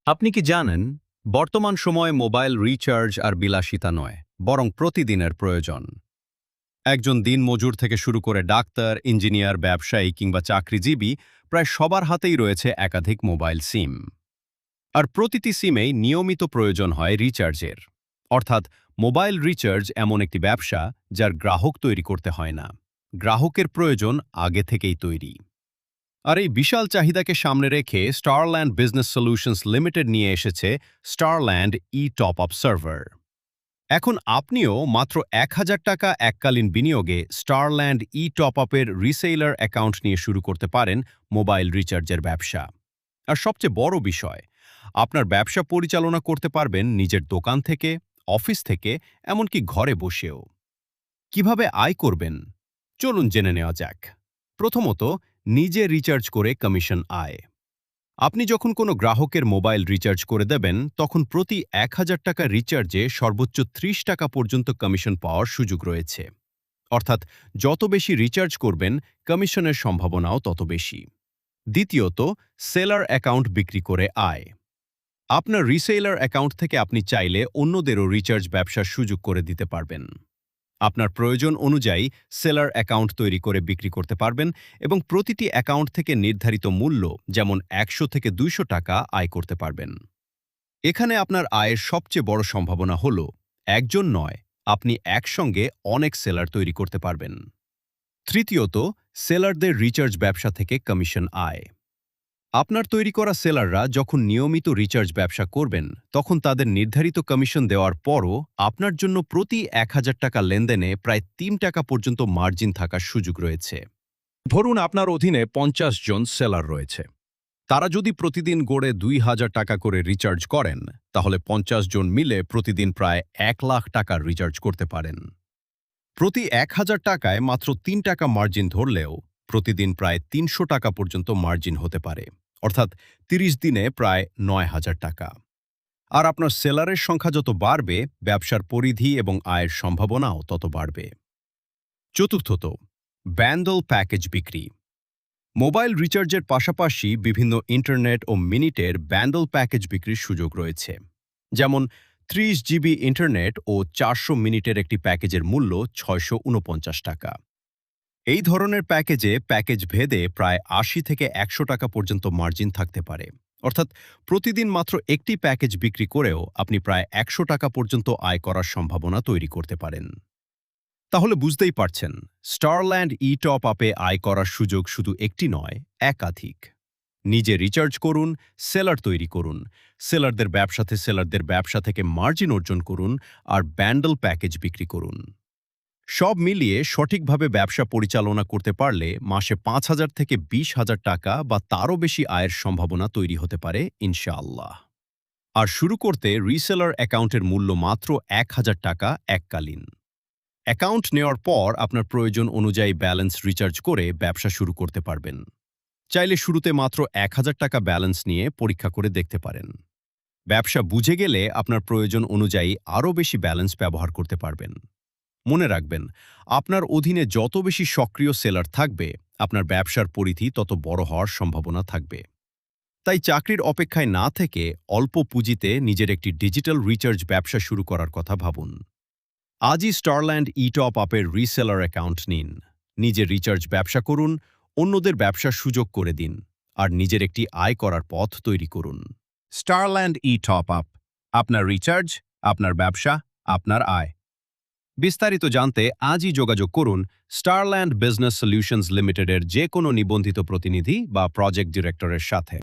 আপনি কি জানেন, বর্তমান সময়ে মোবাইল রিচার্জ আর বিলাসিতা নয়, বরং প্রতিদিনের প্রয়োজন। একজন দিনমজুর থেকে শুরু করে ডাক্তার, ইঞ্জিনিয়ার, ব্যবসায়ী কিংবা চাকরিজীবী প্রায় সবার হাতেই রয়েছে একাধিক মোবাইল সিম। আর প্রতিটি সিমেই নিয়মিত প্রয়োজন হয় রিচার্জের। অর্থাৎ মোবাইল রিচার্জ এমন একটি ব্যবসা যার গ্রাহক তৈরি করতে হয় না, গ্রাহকের প্রয়োজন আগে থেকেই তৈরি। আর এই বিশাল চাহিদাকে সামনে রেখে স্টারল্যান্ড বিজনেস সলিউশনস লিমিটেড নিয়ে এসেছে স্টারল্যান্ড টপ আপ সার্ভার। এখন আপনিও মাত্র ১,০০০ টাকা এককালীন বিনিয়োগে স্টারল্যান্ড টপ আপের রিসেইলার অ্যাকাউন্ট নিয়ে শুরু করতে পারেন মোবাইল রিচার্জের ব্যবসা। আর সবচেয়ে বড় বিষয়, আপনার ব্যবসা পরিচালনা করতে পারবেন নিজের দোকান থেকে, অফিস থেকে, এমনকি ঘরে বসেও। কিভাবে আয় করবেন, চলুন জেনে নেওয়া যাক। প্রথমত, নিজে রিচার্জ করে কমিশন আয়। আপনি যখন কোনো গ্রাহকের মোবাইল রিচার্জ করে দেবেন, তখন প্রতি ১,০০০ টাকা রিচার্জে সর্বোচ্চ ৩০ টাকা পর্যন্ত কমিশন পাওয়ার সুযোগ রয়েছে। অর্থাৎ যত বেশি রিচার্জ করবেন, কমিশনের সম্ভাবনাও তত বেশি। দ্বিতীয়ত, সেলার অ্যাকাউন্ট বিক্রি করে আয়। আপনার রিসেলার অ্যাকাউন্ট থেকে আপনি চাইলে অন্যদেরও রিচার্জ ব্যবসার সুযোগ করে দিতে পারবেন। আপনার প্রয়োজন অনুযায়ী সেলার অ্যাকাউন্ট তৈরি করে বিক্রি করতে পারবেন এবং প্রতিটি অ্যাকাউন্ট থেকে নির্ধারিত মূল্য, যেমন ১০০ থেকে ২০০ টাকা আয় করতে পারবেন। এখানে আপনার আয়ের সবচেয়ে বড় সম্ভাবনা হল, একজন নয়, আপনি একসঙ্গে অনেক সেলার তৈরি করতে পারবেন। তৃতীয়ত, সেলারদের রিচার্জ ব্যবসা থেকে কমিশন আয়। আপনার তৈরি করা সেলাররা যখন নিয়মিত রিচার্জ ব্যবসা করবেন, তখন তাদের নির্ধারিত কমিশন দেওয়ার পরও আপনার জন্য প্রতি ১,০০০ টাকা লেনদেনে প্রায় ৩ টাকা পর্যন্ত মার্জিন থাকার সুযোগ রয়েছে। ধরুন আপনার অধীনে ৫০ জন সেলার রয়েছে। তারা যদি প্রতিদিন গড়ে ২,০০০ টাকা করে রিচার্জ করেন, তাহলে ৫০ জন মিলে প্রতিদিন প্রায় ১,০০,০০০ টাকার রিচার্জ করতে পারেন। প্রতি ১,০০০ টাকায় মাত্র ৩ টাকা মার্জিন ধরলেও প্রতিদিন প্রায় ৩০০ টাকা পর্যন্ত মার্জিন হতে পারে, অর্থাৎ ৩০ দিনে প্রায় ৯,০০০ টাকা। আর আপনার সেলারের সংখ্যা যত বাড়বে, ব্যবসার পরিধি এবং আয়ের সম্ভাবনাও তত বাড়বে। চতুর্থত, ব্যান্ডল প্যাকেজ বিক্রি। মোবাইল রিচার্জের পাশাপাশি বিভিন্ন ইন্টারনেট ও মিনিটের ব্যান্ডল প্যাকেজ বিক্রির সুযোগ রয়েছে। যেমন ৩০ জিবি ইন্টারনেট ও ৪০০ মিনিটের একটি প্যাকেজের মূল্য ৬৪৯ টাকা। এই ধরনের প্যাকেজে প্যাকেজ ভেদে প্রায় ৮০ থেকে ১০০ টাকা পর্যন্ত মার্জিন থাকতে পারে। অর্থাৎ প্রতিদিন মাত্র একটি প্যাকেজ বিক্রি করেও আপনি প্রায় ১০০ টাকা পর্যন্ত আয় করার সম্ভাবনা তৈরি করতে পারেন। তাহলে বুঝতেই পারছেন, স্টারল্যান্ড টপ আপে আয় করার সুযোগ শুধু একটি নয়, একাধিক। নিজে রিচার্জ করুন, সেলার তৈরি করুন, সেলারদের ব্যবসা থেকে মার্জিন অর্জন করুন, আর ব্যান্ডল প্যাকেজ বিক্রি করুন। সব মিলিয়ে সঠিকভাবে ব্যবসা পরিচালনা করতে পারলে মাসে ৫,০০০ থেকে ২০,০০০ টাকা বা তারও বেশি আয়ের সম্ভাবনা তৈরি হতে পারে ইনশাআল্লাহ। আর শুরু করতে রিসেলার অ্যাকাউন্টের মূল্য মাত্র ১,০০০ টাকা এককালীন। অ্যাকাউন্ট নেওয়ার পর আপনার প্রয়োজন অনুযায়ী ব্যালেন্স রিচার্জ করে ব্যবসা শুরু করতে পারবেন। চাইলে শুরুতে মাত্র ১,০০০ টাকা ব্যালেন্স নিয়ে পরীক্ষা করে দেখতে পারেন। ব্যবসা বুঝে গেলে আপনার প্রয়োজন অনুযায়ী আরও বেশি ব্যালেন্স ব্যবহার করতে পারবেন। মনে রাখবেন, আপনার অধীনে যত বেশি সক্রিয় সেলার থাকবে, আপনার ব্যবসার পরিধি তত বড় হওয়ার সম্ভাবনা থাকবে। তাই চাকরির অপেক্ষায় না থেকে অল্প পুঁজিতে নিজের একটি ডিজিটাল রিচার্জ ব্যবসা শুরু করার কথা ভাবুন। আজই স্টারল্যান্ড টপ আপের রিসেলার অ্যাকাউন্ট নিন, নিজের রিচার্জ ব্যবসা করুন, অন্যদের ব্যবসার সুযোগ করে দিন, আর নিজের একটি আয় করার পথ তৈরি করুন। স্টারল্যান্ড টপ আপ, আপনার রিচার্জ, আপনার ব্যবসা, আপনার আয়। বিস্তারিত জানতে আজই যোগাযোগ করুন স্টারল্যান্ড বিজনেস সলিউশনস লিমিটেডের যে কোনো নিবন্ধিত প্রতিনিধি বা প্রজেক্ট ডিরেক্টরের সাথে।